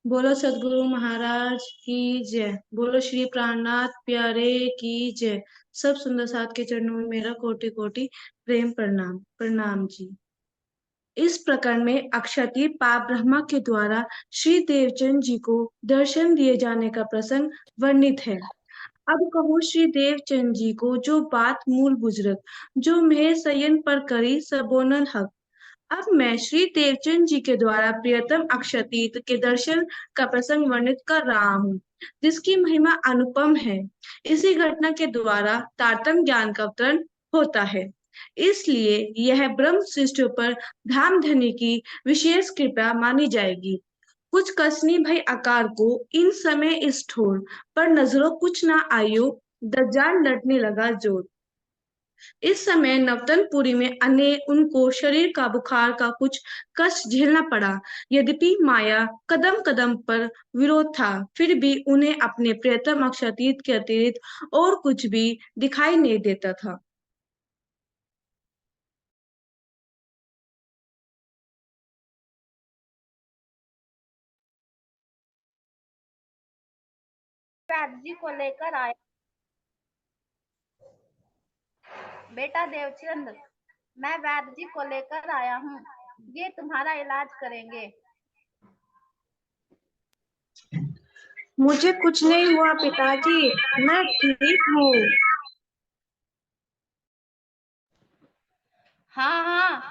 बोलो सदगुरु महाराज की जय। बोलो श्री प्राणनाथ प्यारे की जय। सब सुंदर साथ के चरणों में मेरा कोटि कोटि प्रेम प्रणाम। प्रणाम जी। इस प्रकरण में अक्षती पाप ब्रह्मा के द्वारा श्री देवचंद जी को दर्शन दिए जाने का प्रसंग वर्णित है। अब कहो श्री देवचंद जी को जो बात मूल बुजुर्ग जो मेरे सयन पर करी सबोनल हक। अब मैं श्री देवचंद जी के द्वारा प्रियतम अक्षतीत के दर्शन का प्रसंग वर्णित कर रहा हूँ, जिसकी महिमा अनुपम है। इसी घटना के द्वारा तारतम्य ज्ञान का अवतरण होता है। इसलिए यह ब्रह्म सृष्टि पर धामधनी की विशेष कृपा मानी जाएगी। कुछ कसनी भई आकार को इन समय इस ठोर पर नजरों कुछ ना आयो। दज्जाल लटने लगा जोर। इस समय नवतनपुरी में अन्य उनको शरीर का बुखार का कुछ कष्ट झेलना पड़ा। यद्यपि माया कदम कदम पर विरोध था, फिर भी उन्हें अपने प्रियतम अक्षतीत के अतिरिक्त और कुछ भी दिखाई नहीं देता था। वैद्य जी को लेकर आया। बेटा देवचंद, मैं वैद्य जी को लेकर आया हूँ। ये तुम्हारा इलाज करेंगे। मुझे कुछ नहीं हुआ पिताजी, मैं ठीक हूँ। हाँ हाँ,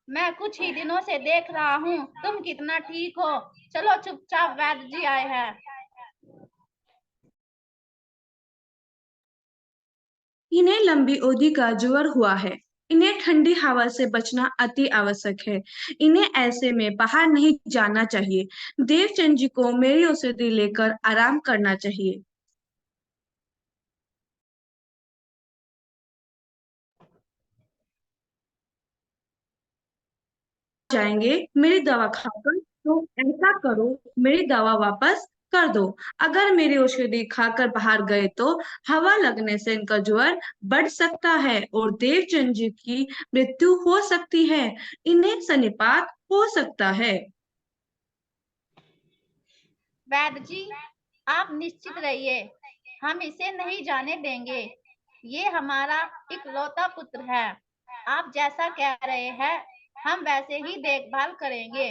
मैं कुछ ही दिनों से देख रहा हूँ तुम कितना ठीक हो। चलो चुपचाप, वैद्य जी आए हैं। इन्हें लंबी अवधि का ज्वर हुआ है। इन्हें ठंडी हवा से बचना अति आवश्यक है। इन्हें ऐसे में बाहर नहीं जाना चाहिए। देवचंद जी को मेरी औषधि लेकर आराम करना चाहिए। जाएंगे मेरी दवा खाकर, तो ऐसा करो, मेरी दवा वापस कर दो। अगर मेरी औषधि खाकर बाहर गए तो हवा लगने से इनका ज्वर बढ़ सकता है और देवचंद जी की मृत्यु हो सकती है। इन्हें सन्निपात हो सकता है। वैद्य जी, आप निश्चित रहिए, हम इसे नहीं जाने देंगे। ये हमारा इकलौता पुत्र है। आप जैसा कह रहे हैं हम वैसे ही देखभाल करेंगे।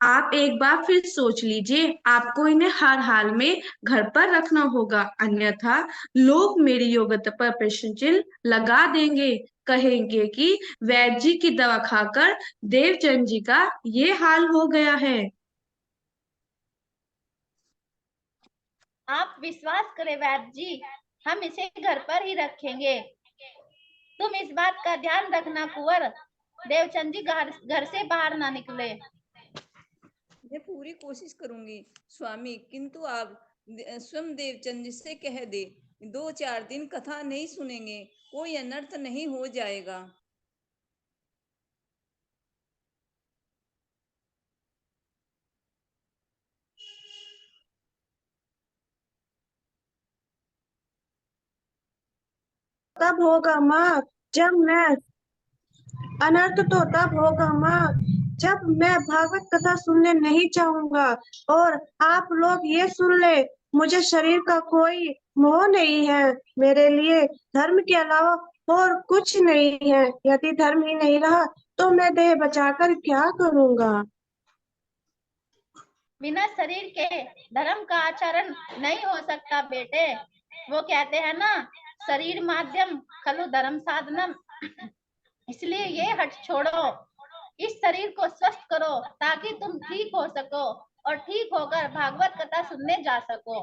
आप एक बार फिर सोच लीजिए, आपको इन्हें हर हाल में घर पर रखना होगा, अन्यथा लोग मेरी योग्यता पर प्रश्न चिन्ह लगा देंगे। कहेंगे कि वैद्य जी की दवा खाकर देवचंद जी का ये हाल हो गया है। आप विश्वास करें वैद्य जी, हम इसे घर पर ही रखेंगे। तुम इस बात का ध्यान रखना कुंवर, देवचंद जी घर से बाहर ना निकले। मैं पूरी कोशिश करूंगी स्वामी, किंतु आप स्वयं देवचंद जी से कह दे, 2-4 दिन कथा नहीं सुनेंगे, कोई अनर्थ नहीं हो जाएगा। तब होगा माँ, जब मैं अनर्थ तो तब होगा माँ, जब मैं भागवत कथा सुनने नहीं चाहूंगा। और आप लोग ये सुन ले, मुझे शरीर का कोई मोह नहीं है। मेरे लिए धर्म के अलावा और कुछ नहीं है। यदि धर्म ही नहीं रहा तो मैं देह बचाकर क्या करूंगा। बिना शरीर के धर्म का आचरण नहीं हो सकता बेटे। वो कहते हैं ना, शरीर माध्यम खलु धर्म साधनम। इसलिए ये हट छोड़ो, इस शरीर को स्वस्थ करो ताकि तुम ठीक हो सको और ठीक होकर भागवत कथा सुनने जा सको।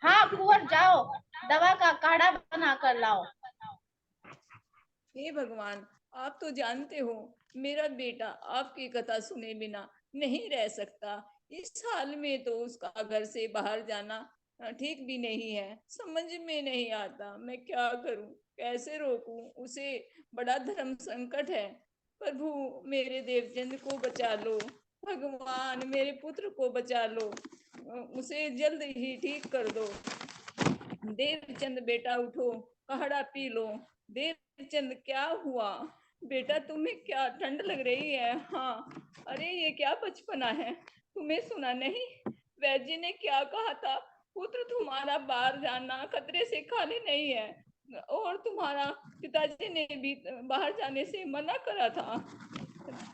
हाँ कुंवर, जाओ दवा का काढ़ा बना कर लाओ। हे भगवान, आप तो जानते हो मेरा बेटा आपकी कथा सुने बिना नहीं रह सकता। इस हाल में तो उसका घर से बाहर जाना ठीक भी नहीं है। समझ में नहीं आता मैं क्या करूं, कैसे रोकूं उसे। बड़ा धर्म संकट है। प्रभु, मेरे देवचंद को बचा लो। भगवान, मेरे पुत्र को बचा लो। उसे जल्द ही ठीक कर दो। देवचंद बेटा उठो, काढ़ा पी लो। देवचंद, क्या हुआ? बेटा तुम्हें क्या ठंड लग रही है? हाँ, अरे ये क्या बचपना है, तुम्हें सुना नहीं? वैद्य जी ने क्या कहा था? पुत्र तुम्हारा बाहर जाना खतरे से खाली नहीं है, और तुम्हारा पिताजी ने भी बाहर जाने से मना करा था।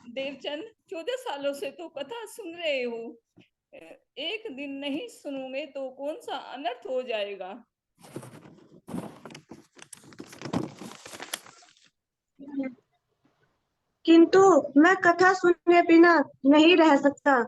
देवचंद, 14 सालों से तो कथा सुन रहे हो, एक दिन नहीं सुनोगे तो कौन सा अनर्थ हो जाएगा। किंतु मैं कथा सुने बिना नहीं रह सकता।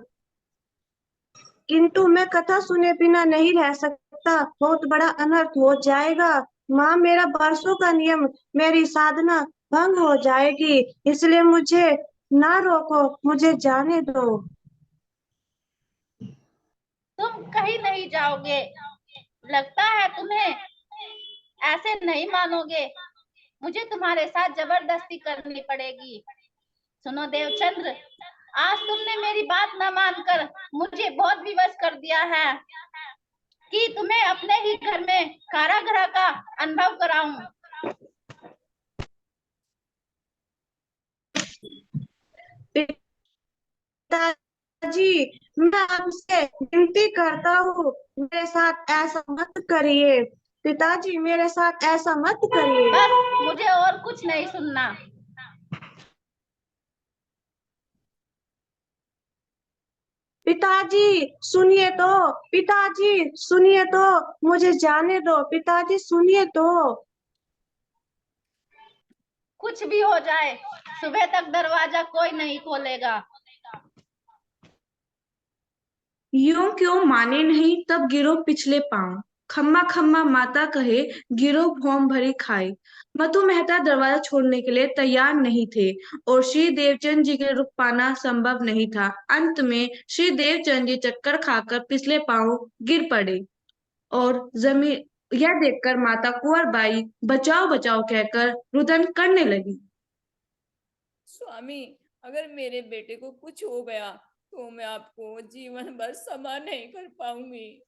किंतु मैं कथा सुने बिना नहीं रह सकता, बहुत बड़ा अनर्थ हो जाएगा। माँ, मेरा बरसों का नियम, मेरी साधना भंग हो जाएगी, इसलिए मुझे ना रोको, मुझे जाने दो। तुम कहीं नहीं जाओगे, लगता है तुम्हें ऐसे नहीं मानोगे, मुझे तुम्हारे साथ जबरदस्ती करनी पड़ेगी। सुनो देवचंद्र, आज तुमने मेरी बात न मानकर मुझे बहुत विवश कर दिया है कि तुम्हें अपने ही घर में कारागृह का अनुभव कराऊं। पिताजी, मैं आपसे विनती करता हूँ, मेरे साथ ऐसा मत करिए। पिताजी, मेरे साथ ऐसा मत करिए। बस, मुझे और कुछ नहीं सुनना। पिताजी सुनिए तो, पिताजी सुनिए तो, मुझे जाने दो, पिताजी सुनिए तो। कुछ भी हो जाए, सुबह तक दरवाजा कोई नहीं खोलेगा। यूं क्यों माने नहीं, तब गिरो पिछले पांव। खम्मा खम्मा माता कहे, गिरो भौम भरी खाई। मधु मेहता दरवाजा छोड़ने के लिए तैयार नहीं थे, और श्री देवचंद जी के रुक पाना संभव नहीं था। अंत में श्री देवचंद जी चक्कर खाकर पिछले पांव गिर पड़े, और जमीन यह देखकर माता कुंवरबाई बचाओ बचाओ कहकर रुदन करने लगी। स्वामी, अगर मेरे बेटे को कुछ हो गया तो मैं आपको जीवन भर क्षमा नहीं कर पाऊंगी।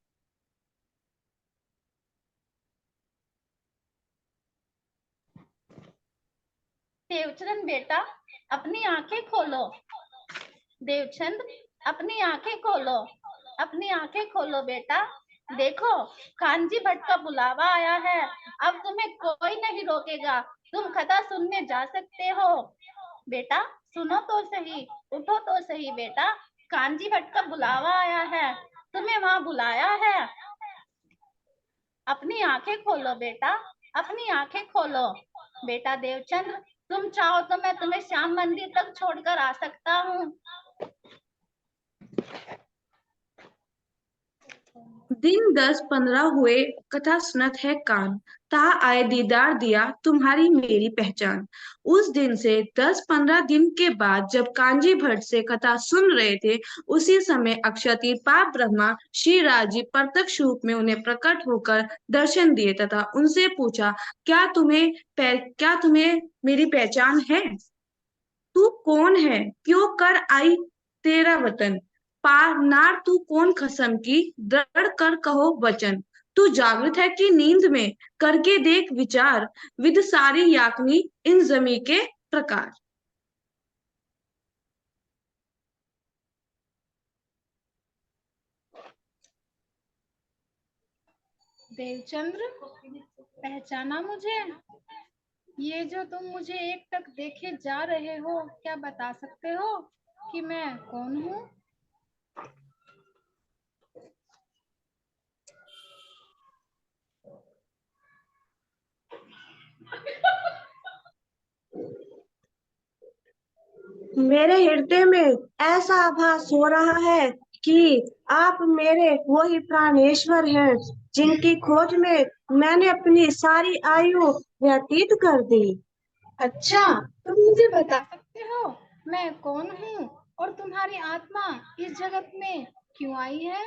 देवचंद बेटा, अपनी आंखें खोलो। देवचंद, अपनी आंखें खोलो, अपनी आंखें खोलो बेटा। देखो, कांजी भट्ट का बुलावा आया है, अब तुम्हें कोई नहीं रोकेगा, तुम कथा सुनने जा सकते हो। बेटा सुनो तो सही, उठो तो सही बेटा, कांजी भट्ट का बुलावा आया है, तुम्हें वहां बुलाया है। अपनी आंखें खोलो बेटा, अपनी आंखें खोलो। बेटा देवचंद, तुम चाहो तो मैं तुम्हें श्याम मंदिर तक छोड़कर आ सकता हूँ। दिन 10-15 हुए, कथा सुनत है कान। ता आए दीदार दिया, तुम्हारी मेरी पहचान। उस दिन से 10-15 दिन के बाद जब कांजी भट्ट से कथा सुन रहे थे, उसी समय अक्षती पाप ब्रह्मा श्री राजी प्रत्यक्ष रूप में उन्हें प्रकट होकर दर्शन दिए तथा उनसे पूछा, क्या तुम्हें मेरी पहचान है? तू कौन है? क्यों कर आई तेरा वतन? पार नार तू कौन खसम की, दृढ़ कर कहो वचन। तू जागृत है कि नींद में, करके देख विचार, विद सारी याकनी इन जमी के प्रकार। देवचंद्र, पहचाना मुझे? ये जो तुम मुझे एकटक देखे जा रहे हो, क्या बता सकते हो कि मैं कौन हूँ? मेरे हृदय में ऐसा आभास हो रहा है कि आप मेरे वही प्राणेश्वर हैं, जिनकी खोज में मैंने अपनी सारी आयु व्यतीत कर दी। अच्छा, तुम मुझे बता सकते हो मैं कौन हूँ और तुम्हारी आत्मा इस जगत में क्यों आई है?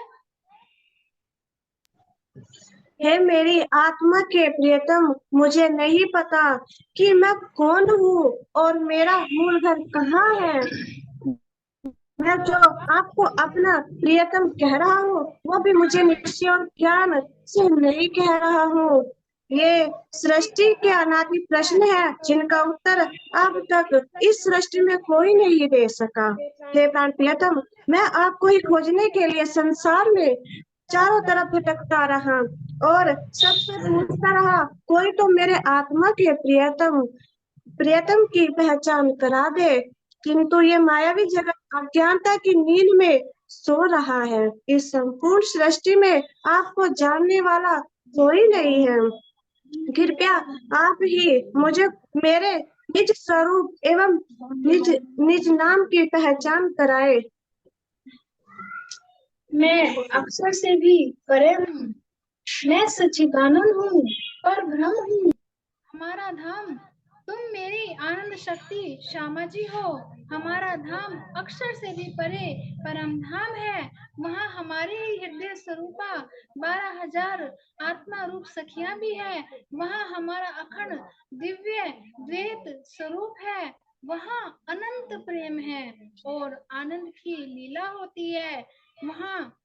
हे मेरी आत्मा के प्रियतम, मुझे नहीं पता कि मैं कौन हूँ और मेरा मूल घर कहाँ है। मैं जो आपको अपना प्रियतम कह रहा हूँ, वो भी मुझे निश्चय और ज्ञान से नहीं कह रहा हूँ। ये सृष्टि के अनादि प्रश्न है जिनका उत्तर अब तक इस सृष्टि में कोई नहीं दे सका। हे प्राण प्रियतम, मैं आपको ही खोजने के लिए संसार में चारों तरफ भटकता रहा और सबसे पूछता रहा, कोई तो मेरे आत्मा के प्रियतम की पहचान करा दे। किंतु ये मायावी जगत अज्ञानता की नींद में सो रहा है। इस संपूर्ण सृष्टि में आपको जानने वाला कोई नहीं है। कृपया आप ही मुझे मेरे निज स्वरूप एवं निज निज नाम की पहचान कराए। मैं अक्षर से भी परे हूँ, मैं सच्चिदानंद हूँ, पर ब्रह्म हूँ। हमारा धाम तुम मेरी आनंद शक्ति श्यामा जी हो। हमारा धाम अक्षर से भी परे परम धाम है। वहाँ हमारी ही हृदय स्वरूपा 12,000 आत्मा रूप सखियां भी है। वहाँ हमारा अखंड दिव्य द्वैत स्वरूप है। वहाँ अनंत प्रेम है और आनंद की लीला होती है। वहाँ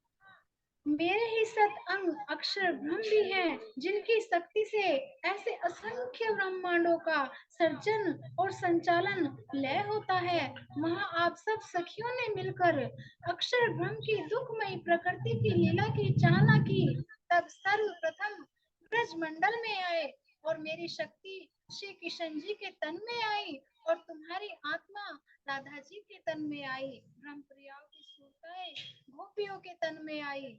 मेरे ही सत अंग अक्षर ब्रह्म भी हैं, जिनकी शक्ति से ऐसे असंख्य ब्रह्मांडों का सर्जन और संचालन लय होता है। वहाँ आप सब सखियों ने मिलकर अक्षर ब्रह्म की दुखमयी प्रकृति की लीला की चाहना की। तब सर्वप्रथम ब्रज मंडल में आए और मेरी शक्ति श्री किशन जी के तन में आई और तुम्हारी आत्मा राधा जी के तन में आई। ब्रह्म प्रियाओं की सूरताएं गोपियों के तन में आई।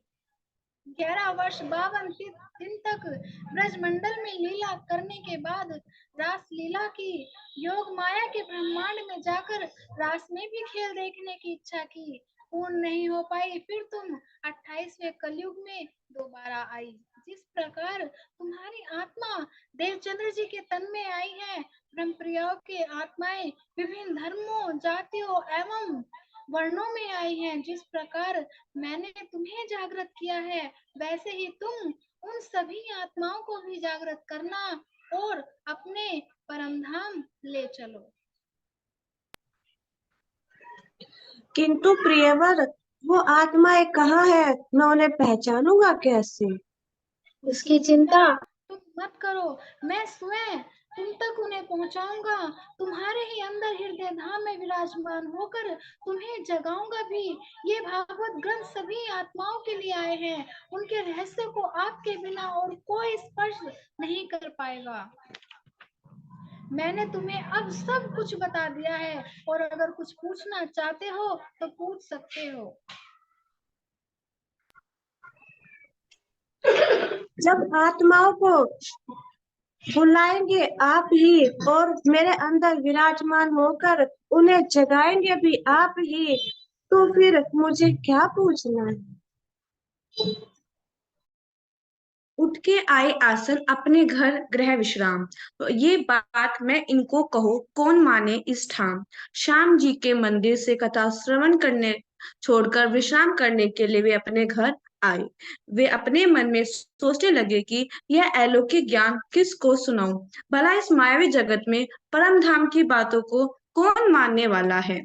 11 वर्ष 52 दिन तक ब्रजमंडल में लीला करने के बाद रास लीला की योग माया के ब्रह्मांड में जाकर रास में भी खेल देखने की इच्छा की, पूर्ण नहीं हो पाई। फिर तुम 28वें कलयुग में दोबारा आई। जिस प्रकार तुम्हारी आत्मा देवचंद्र जी के तन में आई है, ब्रह्म प्रियाओं के आत्माएं विभिन्न धर्मों, जातियों एवं वर्णों में आई हैं। जिस प्रकार मैंने तुम्हें जागृत किया है, वैसे ही तुम उन सभी आत्माओं को भी जागृत करना और अपने परमधाम ले चलो। किंतु प्रियवर, वो आत्माएं कहाँ है? मैं उन्हें पहचानूंगा कैसे? उसकी चिंता तुम मत करो, मैं स्वयं तुम तक उन्हें पहुंचाऊंगा। तुम्हारे ही अंदर हृदय धाम में विराजमान होकर तुम्हें जगाऊंगा भी। ये भागवत ग्रंथ सभी आत्माओं के लिए आए हैं। उनके रहस्य को आपके बिना और कोई स्पर्श नहीं कर पाएगा। मैंने तुम्हें अब सब कुछ बता दिया है और अगर कुछ पूछना चाहते हो तो पूछ सकते हो। जब आत्माओं को बुलाएंगे आप ही और मेरे अंदर विराजमान होकर उन्हें जगाएंगे भी आप ही, तो फिर मुझे क्या पूछना है? उठ के आए आसन अपने घर गृह विश्राम। तो ये बात मैं इनको कहो कौन माने इस ठाम। श्याम जी के मंदिर से कथा श्रवण करने छोड़कर विश्राम करने के लिए वे अपने घर आए। वे अपने मन में सोचने लगे कि यह अलौकिक ज्ञान किसको सुनाऊं, भला इस मायावी जगत में परम धाम की बातों को कौन मानने वाला है।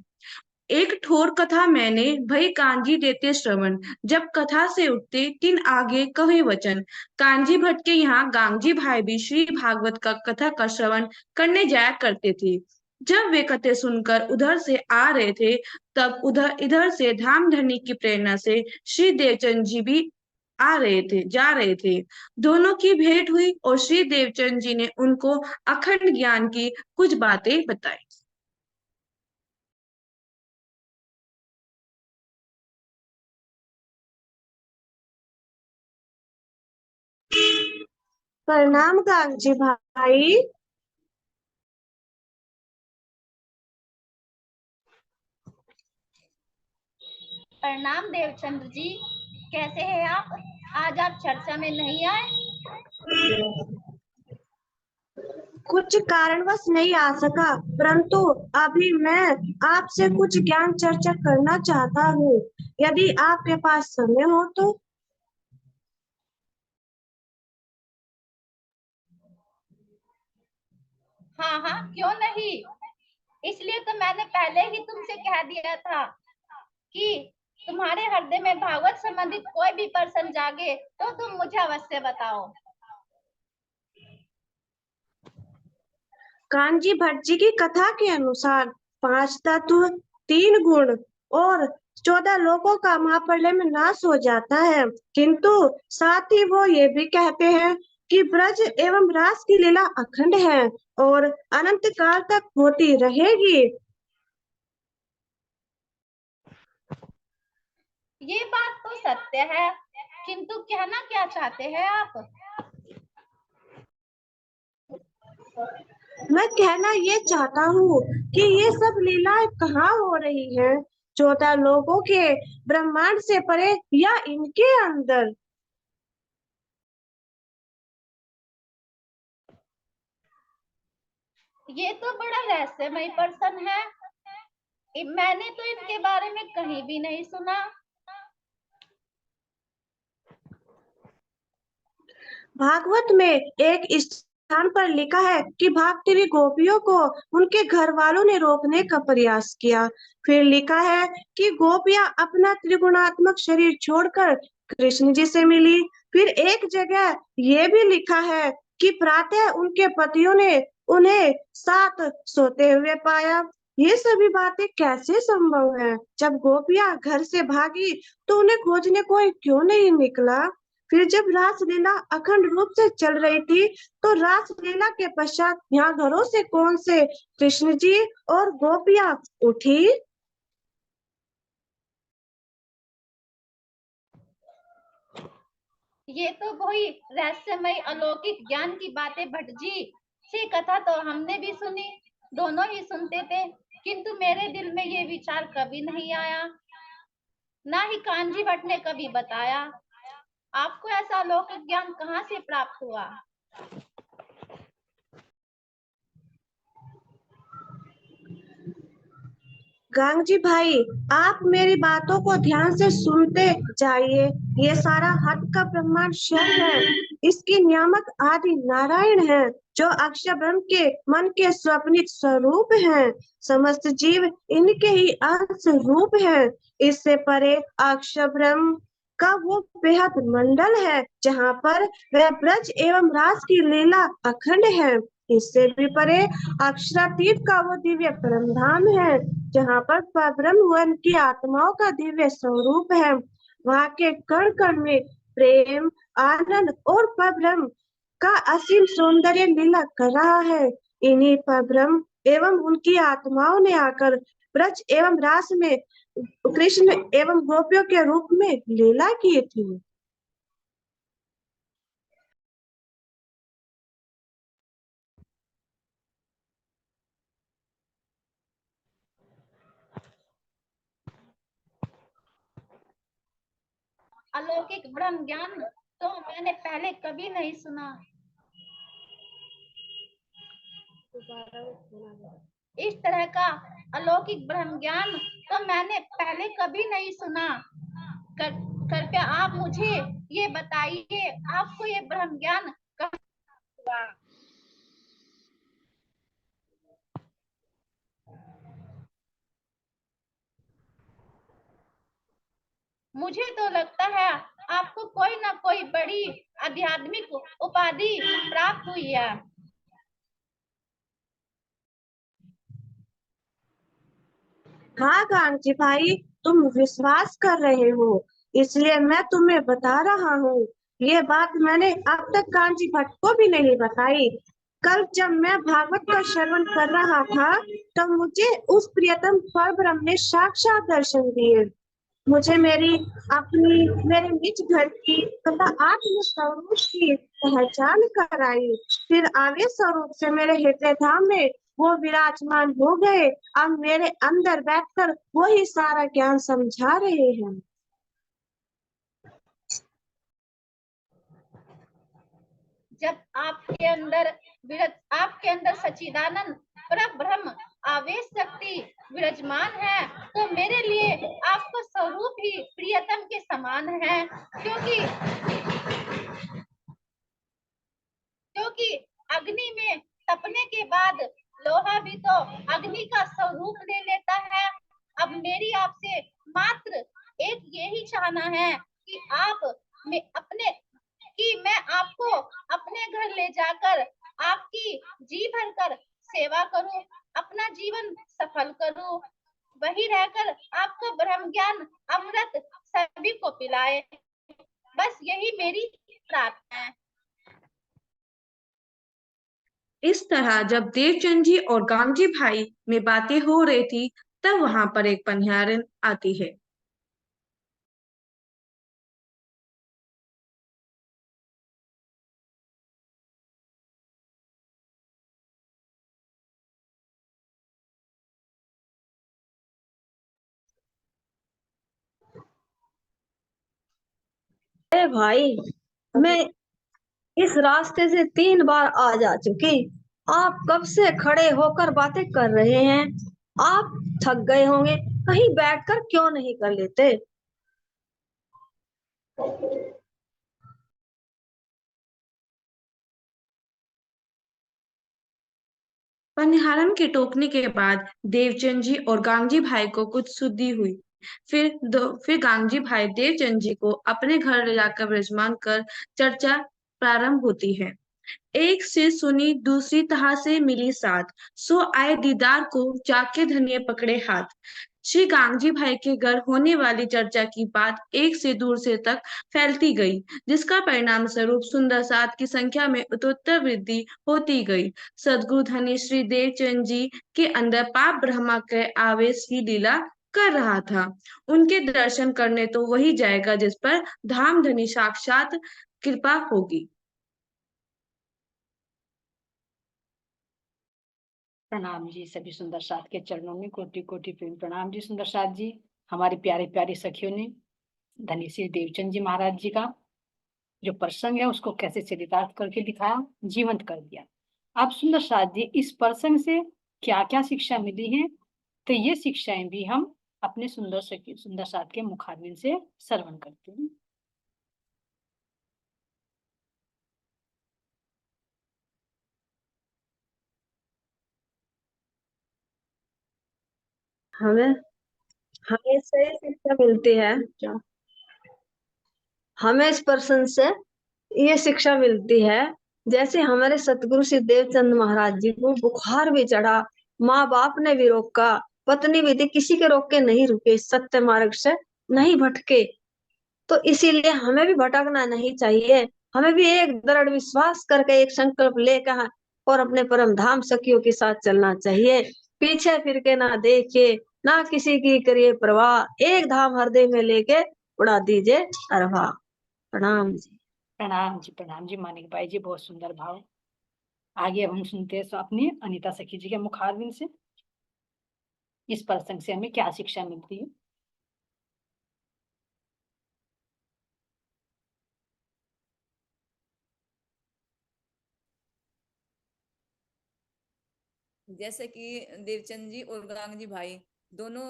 एक ठोर कथा मैंने भई कांजी देते श्रवण, जब कथा से उठते तीन आगे कहे वचन। कांजी भट्ट के यहाँ गांगजी भाई भी श्री भागवत का कथा का श्रवण करने जाया करते थे। जब वे कथे सुनकर उधर से आ रहे थे, तब उधर इधर से धाम धरनी की प्रेरणा से श्री देवचंद जी भी जा रहे थे। दोनों की भेंट हुई और श्री देवचंद जी ने उनको अखंड ज्ञान की कुछ बातें बताई। प्रणाम गांधी भाई। प्रणाम देवचंद्र जी, कैसे हैं आप? आज आप चर्चा में नहीं आए? कुछ कारणवश नहीं आ सका, परंतु अभी मैं आपसे कुछ ज्ञान चर्चा करना चाहता हूँ, यदि आपके पास समय हो तो। हाँ हाँ, क्यों नहीं। इसलिए तो मैंने पहले ही तुमसे कह दिया था कि तुम्हारे हृदय में भागवत संबंधित कोई भी प्रश्न जागे तो तुम मुझे अवश्य बताओ। कांजी भट्ट जी की कथा के अनुसार 5 तत्व, 3 गुण और 14 लोगों का महाप्रलय में नाश हो जाता है, किंतु साथ ही वो ये भी कहते हैं कि ब्रज एवं रास की लीला अखंड है और अनंत काल तक होती रहेगी। ये बात तो सत्य है, किंतु कहना क्या चाहते हैं आप? मैं कहना ये चाहता हूँ कि ये सब लीलाएं कहाँ हो रही हैं? 14 लोगों के ब्रह्मांड से परे या इनके अंदर? ये तो बड़ा रहस्यमय प्रश्न है। मैंने तो इनके बारे में कहीं भी नहीं सुना। भागवत में एक स्थान पर लिखा है कि भागती हुई गोपियों को उनके घर वालों ने रोकने का प्रयास किया। फिर लिखा है कि गोपियां अपना त्रिगुणात्मक शरीर छोड़कर कृष्ण जी से मिली। फिर एक जगह ये भी लिखा है कि प्रातः उनके पतियों ने उन्हें साथ सोते हुए पाया। ये सभी बातें कैसे संभव है? जब गोपियां घर से भागी तो उन्हें खोजने कोई क्यों नहीं निकला? फिर जब रासलीला अखंड रूप से चल रही थी तो रासलीला के पश्चात यहाँ घरों से कौन से कृष्ण जी और गोपियां उठी? ये तो वही रहस्यमय अलौकिक ज्ञान की बातें भट्ट जी से कथा तो हमने भी सुनी, दोनों ही सुनते थे, किंतु मेरे दिल में ये विचार कभी नहीं आया, ना ही कांजी भट्ट ने कभी बताया। आपको ऐसा अलौकिक ज्ञान कहाँ से प्राप्त हुआ? गांगजी भाई, आप मेरी बातों को ध्यान से सुनते जाइए। ये सारा हद का ब्रह्मांड क्षण है। इसकी नियामक आदि नारायण है, जो अक्षर ब्रह्म के मन के स्वप्निक स्वरूप हैं। समस्त जीव इनके ही अंश रूप हैं। इससे परे अक्षर ब्रह्म का वो बेहद मंडल है जहाँ पर वह ब्रज एवं रास की लीला अखंड है। इससे भी परे अक्षरातीत का वो दिव्य परमधाम है जहाँ पर परब्रह्म व उनकी आत्माओं का दिव्य स्वरूप है। वहाँ के कण कण में प्रेम, आनंद और परब्रह्म का असीम सौंदर्य लीला कर रहा है। इन्हीं परब्रह्म एवं उनकी आत्माओं ने आकर ब्रज एवं रास में कृष्ण एवं गोपियों के रूप में लीला की थी। अलौकिक ब्रह्म ज्ञान तो मैंने पहले कभी नहीं सुना। इस तरह का अलौकिक ब्रह्म ज्ञान तो मैंने पहले कभी नहीं सुना। कृपया आप मुझे ये बताइए, आपको ये ब्रह्म ज्ञान कहाँ हुआ? मुझे तो लगता है आपको कोई ना कोई बड़ी आध्यात्मिक उपाधि प्राप्त हुई है। हाँ कांची भाई, तुम विश्वास कर रहे हो इसलिए मैं तुम्हें बता रहा हूँ। ये बात मैंने अब तक कांची भट्ट को भी नहीं बताई। कल जब मैं भागवत का श्रवण कर रहा था तो मुझे उस प्रियतम परब्रह्म ने साक्षात दर्शन दिए। मुझे मेरे निज घर की तथा आत्म स्वरूप की पहचान कराई। फिर आगे स्वरूप से मेरे हृदय धाम में वो विराजमान हो गए। अब मेरे अंदर बैठकर वो ही सारा ज्ञान समझा रहे हैं। जब आपके अंदर सच्चिदानंद परब्रह्म आवेश शक्ति विराजमान है तो मेरे लिए आपका स्वरूप ही प्रियतम के समान है, क्योंकि अग्नि में तपने के बाद लोहा भी तो अग्नि का स्वरूप ले लेता है। अब मेरी आपसे मात्र एक यही चाहना है कि मैं आपको अपने घर ले जाकर आपकी जी भर कर सेवा अपना जीवन सफल करूं, वही रहकर आपका ब्रह्म ज्ञान अमृत सभी को पिलाए। बस यही मेरी प्रार्थना है। इस तरह जब देवचंद जी और गांगजी भाई में बातें हो रही थी, तब वहां पर एक पनियारिन आती है। अरे भाई, मैं इस रास्ते से 3 बार आ जा चुकी। आप कब से खड़े होकर बातें कर रहे हैं? आप थक गए होंगे, कहीं बैठकर क्यों नहीं कर लेते? पनिहारन के टोकने के बाद देवचंद जी और गांगजी भाई को कुछ सुद्धि हुई। फिर गांगजी भाई देवचंद जी को अपने घर ले जाकर विराजमान कर चर्चा प्रारंभ होती है। एक से सुनी दूसरी तहा से मिली साथ, सो आए दीदार को जाके धनिये पकड़े हाथ। श्री गांगजी भाई के घर होने वाली चर्चा की बात एक से दूर से तक फैलती गई, जिसका परिणाम स्वरूप सुंदर साथ की संख्या में उत्तरोत्तर वृद्धि होती गई। सद्गुरु धनी श्री देवचंद जी के अंदर पाप ब्रह्मा के आवेश की लीला कर रहा था। उनके दर्शन करने तो वही जाएगा जिस पर धाम धनी साक्षात कृपा होगी। प्रणाम जी, सभी सुंदर साथ के चरणों में कोटि कोटि प्रेम प्रणाम जी। सुंदर साथ जी, हमारी प्यारे प्यारी सखियों ने धनी श्री देवचंद जी महाराज जी का जो प्रसंग है उसको कैसे चरितार्थ करके दिखाया, जीवंत कर दिया। अब सुंदर साथ जी, इस प्रसंग से क्या क्या शिक्षा मिली है, तो ये शिक्षाएं भी हम अपने सुंदर साथ के मुखारबिंद से श्रवण करते हैं। हमें हमें से शिक्षा मिलती है। हमें इस प्रसंग से ये शिक्षा मिलती है, जैसे हमारे सतगुरु श्री देवचंद महाराज जी को बुखार भी चढ़ा, माँ बाप ने भी रोका, पत्नी भी थी, किसी के रोक के नहीं रुके, सत्य मार्ग से नहीं भटके। तो इसीलिए हमें भी भटकना नहीं चाहिए। हमें भी एक दृढ़ विश्वास करके एक संकल्प लेकर और अपने परम धाम सखियों के साथ चलना चाहिए। पीछे फिर के ना देखिए, ना किसी की करिए परवाह, एक धाम हृदय में लेके उड़ा दीजिए अरवा। प्रणाम जी। प्रणाम जी मानिक भाई जी, बहुत सुंदर भाव। आगे अब हम सुनते हैं अपनी अनीता सखी जी के मुखारबिंद से इस प्रसंग से हमें क्या शिक्षा मिलती है। जैसे कि देवचंद जी और गांगजी भाई दोनों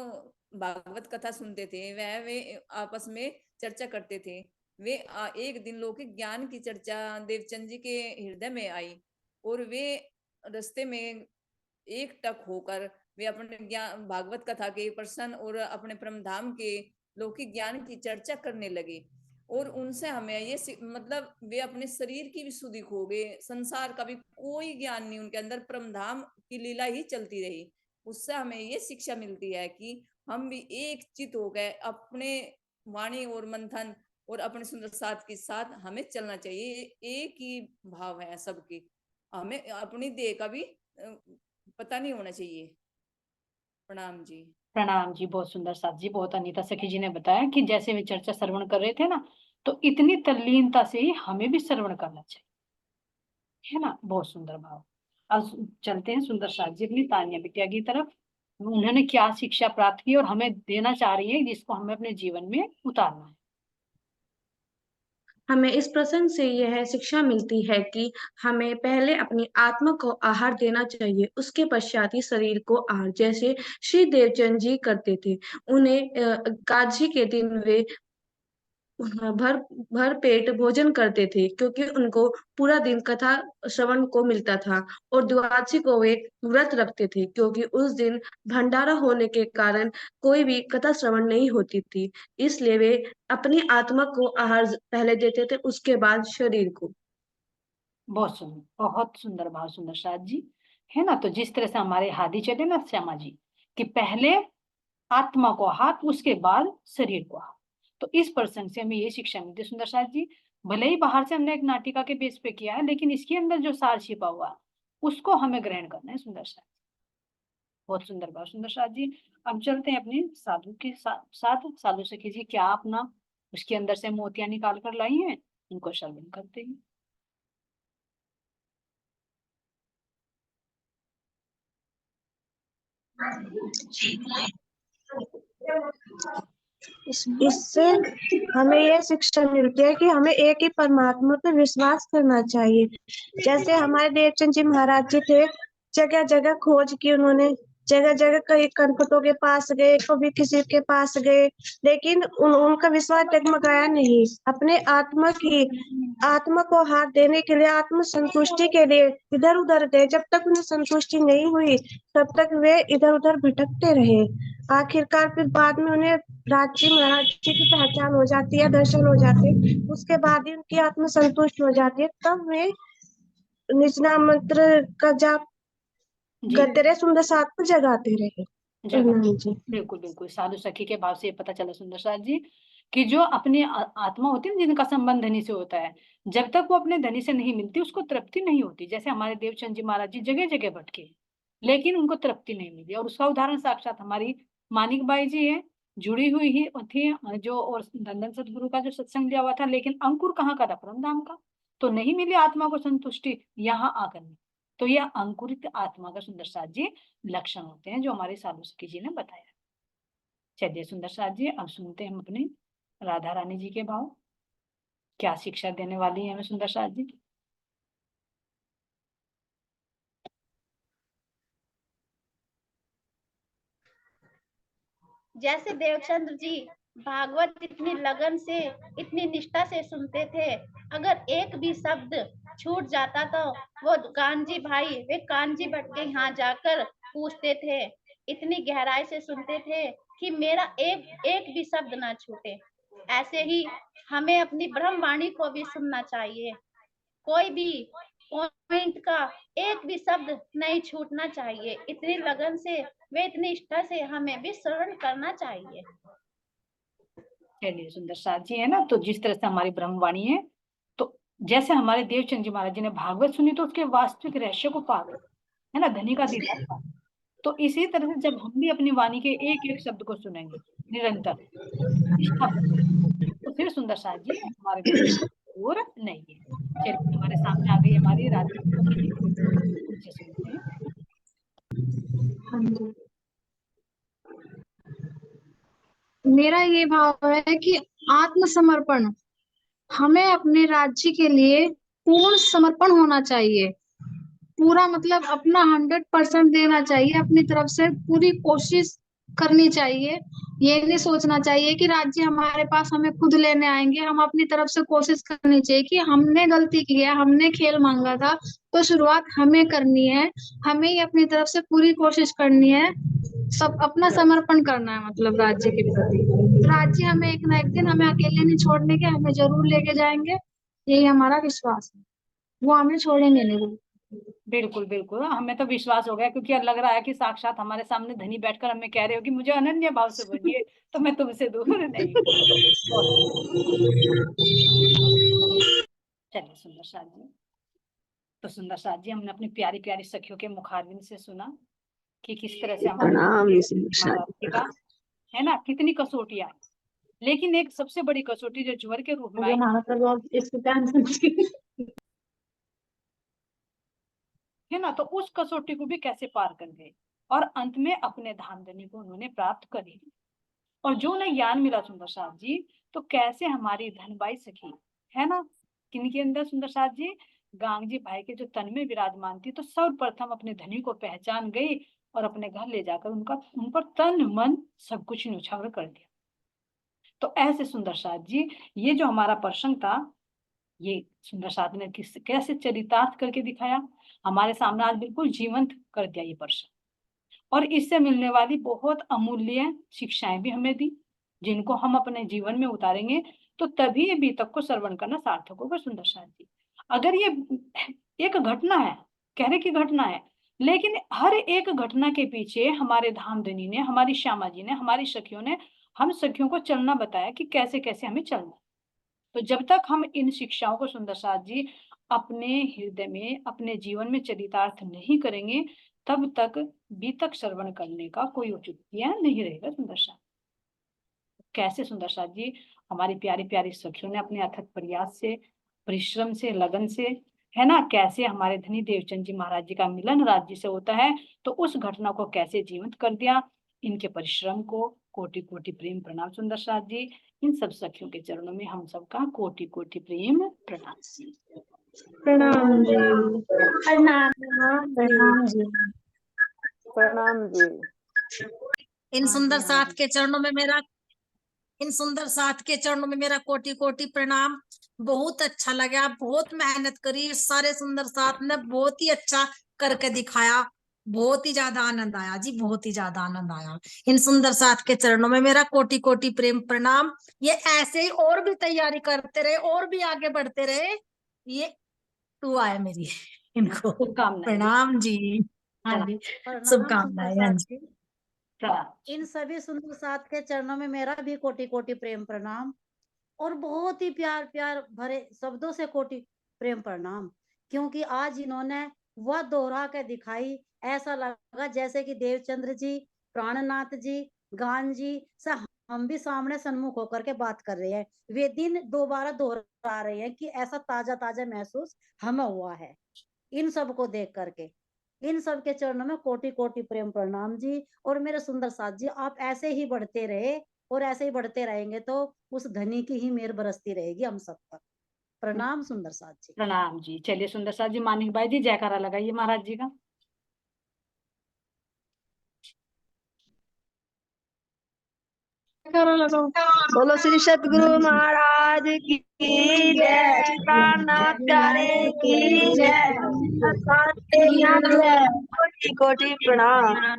भागवत कथा सुनते थे, वह वे आपस में चर्चा करते थे। वे एक दिन लौकिक ज्ञान की चर्चा देवचंद जी के हृदय में आई और वे रास्ते में एक टक होकर वे अपने ज्ञान भागवत कथा के प्रसन्न और अपने परम धाम के लौकिक ज्ञान की चर्चा करने लगे। और उनसे हमें ये मतलब वे अपने शरीर की भी शुद्धि खो गए, संसार का भी कोई ज्ञान नहीं उनके अंदर, परम धाम की लीला ही चलती रही। उससे हमें ये शिक्षा मिलती है कि हम भी एक चित हो गए अपने वाणी और मंथन और अपने सुंदर साथ के साथ हमें चलना चाहिए। एक ही भाव है सबके, हमें अपनी देह का भी पता नहीं होना चाहिए। प्रणाम जी। प्रणाम जी, बहुत सुंदर साथ जी, बहुत अनीता सखी जी ने बताया कि जैसे वे चर्चा श्रवण कर रहे थे ना, तो इतनी तल्लीनता से ही हमें भी श्रवण करना चाहिए, है ना। बहुत सुंदर भाव। अब चलते हैं सुंदर साथ जी अपनी तानिया बिटिया की तरफ। उन्होंने क्या शिक्षा प्राप्त की और हमें देना चाह रही है, जिसको हमें अपने जीवन में उतारना है। हमें इस प्रसंग से यह शिक्षा मिलती है कि हमें पहले अपनी आत्मा को आहार देना चाहिए, उसके पश्चात ही शरीर को आहार, जैसे श्री देवचंद जी करते थे। उन्हें एकादशी के दिन वे भर भर पेट भोजन करते थे, क्योंकि उनको पूरा दिन कथा श्रवण को मिलता था। और द्वादशी को वे व्रत रखते थे, क्योंकि उस दिन भंडारा होने के कारण कोई भी कथा श्रवण नहीं होती थी। इसलिए वे अपनी आत्मा को आहार पहले देते थे, उसके बाद शरीर को। बहुत सुंदर भाव सुंदर साथ जी, है ना। तो जिस तरह से हमारे हादी चले ना श्यामा जी, कि पहले आत्मा को हाथ, उसके बाद शरीर को हाथ। तो इस प्रसंग से हमें ये शिक्षा मिलती है सुंदर साथ जी, भले ही बाहर से हमने एक नाटिका के बेस पे किया है, लेकिन इसके अंदर जो सार छिपा हुआ उसको हमें ग्रहण करना है सुंदर साथ। बहुत सुंदर बात सुंदर साथ जी। अब चलते हैं अपने साधु के साथ। साधु सखी जी क्या अपना उसके अंदर से मोतियां निकाल कर लाई हैं, उनको श्रवण करते हैं। इससे हमें यह शिक्षा मिलती है कि हमें एक ही परमात्मा पर विश्वास करना चाहिए। जैसे हमारे देवचंद जी महाराज जी थे, जगह जगह खोज की उन्होंने, जगह जगह कई कनपटों के पास गए, कभी किसी के पास गए, लेकिन उनका विश्वास डगमगाया नहीं। अपने आत्मा को हाथ देने के लिए, आत्म संतुष्टि के लिए इधर उधर गए। जब तक उन्हें संतुष्टि नहीं हुई तब तक वे इधर उधर भटकते रहे। आखिरकार फिर बाद में उन्हें राज महाराज जी की पहचान हो जाती है, दर्शन हो जाते हैं, उसके बाद ही उनकी आत्मा संतुष्ट हो जाती है। तब वे निजनाम मंत्र का जाप करते रहे, सुंदर साथ को जगाते रहे। जी बिल्कुल बिल्कुल। साधु सखी के भाव से ये पता चला सुंदर साथ जी कि जो अपनी आत्मा होती है, जिनका संबंध धनी से होता है, जब तक वो अपने धनी से नहीं मिलती उसको तृप्ति नहीं होती। जैसे हमारे देवचंद जी महाराज जी जगह जगह भटके, लेकिन उनको तृप्ति नहीं मिली। और उसका उदाहरण साक्षात हमारी मानिक बाई जी है, जुड़ी हुई ही थी जो, और धन सतगुरु का जो सत्संग लिया हुआ था, लेकिन अंकुर कहाँ का था? परम धाम का। तो नहीं मिली आत्मा को संतुष्टि यहाँ आकर में। तो यह अंकुरित आत्मा का सुंदर साथ जी लक्षण होते हैं, जो हमारे साधु सखी जी ने बताया। चलिए सुंदर साथ जी, अब सुनते हैं हम अपने राधा रानी जी के भाव, क्या शिक्षा देने वाली है हमें सुंदर साथ जी। जैसे देवचंद्र जी भागवत इतनी लगन से, इतनी निष्ठा से सुनते थे, अगर एक भी शब्द छूट जाता तो वो कानजी भाई, वे कानजी भट्ट के यहाँ जाकर पूछते थे। इतनी गहराई से सुनते थे कि मेरा एक भी शब्द ना छूटे। ऐसे ही हमें अपनी ब्रह्मवाणी को भी सुनना चाहिए। कोई भी पॉइंट का एक भी शब्द नहीं छूटना चाहिए। इतनी लगन से, वे इतनी निष्ठा से हमें भी श्रवण करना चाहिए। चलिए सुंदर साथ जी, है ना। तो जिस तरह से हमारी ब्रह्मवाणी है, तो जैसे हमारे देवचंद जी महाराज जी ने भागवत सुनी तो उसके वास्तविक रहस्य को पा गए, है ना, धनी का दीदार पा। तो इसी तरह से जब हम भी अपनी वाणी के एक एक शब्द को सुनेंगे निरंतर निष्ठा, तो फिर सुंदर साथ जी हमारे दूर नहीं है। चलिए हमारे सामने आ गई हमारी राधा सखी जी, उनसे सुनते हैं। हाँ जी, मेरा ये भाव है कि आत्मसमर्पण, हमें अपने राज्य के लिए पूर्ण समर्पण होना चाहिए। पूरा मतलब अपना 100% देना चाहिए, अपनी तरफ से पूरी कोशिश करनी चाहिए। ये नहीं सोचना चाहिए कि राज्य हमारे पास हमें खुद लेने आएंगे। हम अपनी तरफ से कोशिश करनी चाहिए कि हमने गलती की है, हमने खेल मांगा था, तो शुरुआत हमें करनी है, हमें ही अपनी तरफ से पूरी कोशिश करनी है, सब अपना समर्पण करना है। मतलब राज्य के प्रति, राज्य हमें एक ना एक दिन हमें अकेले नहीं छोड़ने के, हमें जरूर लेके जाएंगे, यही हमारा विश्वास है। वो हमें छोड़ेंगे नहीं। बिल्कुल बिल्कुल, हमें तो विश्वास हो गया, क्योंकि लग रहा है कि साक्षात हमारे सामने धनी बैठकर हमें कह रहे हो कि मुझे अनन्य भाव से बोलिए, तो मैं तुमसे दूर नहीं हूँ। चलिए सुंदर साथ जी, तो सुंदर साथ जी हमने अपनी प्यारी प्यारी सखियों के मुखारबिंद से सुना कि किस तरह से हमारे महाराज जी का, है ना, कितनी कसौटियां, लेकिन एक सबसे बड़ी कसौटी जो ज्वर के रूप में आई, है ना, तो उस कसौटी को भी कैसे पार कर गए और अंत में अपने धामधनी को उन्होंने प्राप्त कर ही लिया। और जो उन्हें ज्ञान मिला सुंदर साथ जी, तो कैसे हमारी धनबाई सखी, है ना, किनके अंदर सुंदर साथ जी, गांगजी भाई के जो तन में विराजमान थी, तो सर्वप्रथम अपने धनी को पहचान गई और अपने घर ले जाकर उन पर तन मन सब कुछ न्यौछावर कर दिया। तो ऐसे सुंदर साथ जी, ये जो हमारा प्रसंग था, ये सुंदर साथ ने कैसे चरितार्थ करके दिखाया, हमारे सामने आज बिल्कुल जीवंत कर दिया ये प्रसंग। और इससे मिलने वाली बहुत अमूल्य शिक्षाएं भी हमें दी, जिनको हम अपने जीवन में उतारेंगे तो तभी ये बीतक को श्रवण करना सार्थक होगा सुंदर साथ जी। अगर ये एक घटना है, कहने की घटना है, लेकिन हर एक घटना के पीछे हमारे धामधनी ने, हमारी श्यामा जी ने, हमारी सखियों ने हम सखियों को चलना बताया कि कैसे कैसे हमें चलना। तो जब तक हम इन शिक्षाओं को सुंदर साथ जी अपने हृदय में, अपने जीवन में चरितार्थ नहीं करेंगे, तब तक बीतक श्रवण करने का कोई औचित्य नहीं रहेगा। सुंदर साथ कैसे सुंदर साथ जी हमारी प्यारी प्यारी सखियों ने अपने अथक प्रयास से, परिश्रम से, लगन से, है ना, कैसे हमारे धनी देवचंद जी महाराज जी का मिलन राज्य से होता है, तो उस घटना को कैसे जीवंत कर दिया। इनके परिश्रम को कोटि कोटि प्रेम प्रणाम सुंदर साथ जी। इन सब सखियों के चरणों में हम सबका कोटि कोटि प्रेम प्रणाम। प्रणाम जी। प्रणाम प्रणाम जी। प्रणाम जी। इन सुंदर साथ के चरणों में मेरा कोटि कोटि प्रणाम। बहुत अच्छा लगा, बहुत मेहनत करी, सारे सुंदर साथ ने बहुत ही अच्छा करके दिखाया। बहुत ही ज्यादा आनंद आया जी, बहुत ही ज्यादा आनंद आया। इन सुंदर साथ के चरणों में मेरा कोटि कोटि प्रेम प्रणाम। ये ऐसे ही और भी तैयारी करते रहे, और भी आगे बढ़ते रहे। ये दुआ है मेरी इनको। शुभकामनाएं। प्रणाम जी। हाँ जी, शुभकामनाएं। हाँ जी। इन सभी सुंदर साथ के चरणों में मेरा भी कोटि कोटि प्रेम प्रणाम, और बहुत ही प्यार प्यार भरे शब्दों से कोटि प्रेम प्रणाम, क्योंकि आज इन्होंने वह दोहरा के दिखाई। ऐसा लगा जैसे कि देवचंद्र जी, प्राणनाथ जी, गान जी से हम भी सामने सन्मुख होकर के बात कर रहे हैं। वे दिन दोबारा दोहरा रहे हैं कि ऐसा ताजा ताजा महसूस हमें हुआ है इन सब को देख करके। इन सब के चरणों में कोटि कोटि प्रेम प्रणाम जी। और मेरे सुंदर साथ जी, आप ऐसे ही बढ़ते रहे और ऐसे ही बढ़ते रहेंगे तो उस धनी की ही मेहर बरसती रहेगी हम सब पर। प्रणाम सुंदर साथ जी। प्रणाम जी। चलिए सुंदर साथ जी, मानिक भाई जी जयकारा लगाइए महाराज जी का। बोलो श्री सतगुरु महाराज की जय, प्राणनाथ प्यारे की जय, कोटि कोटि प्रणाम।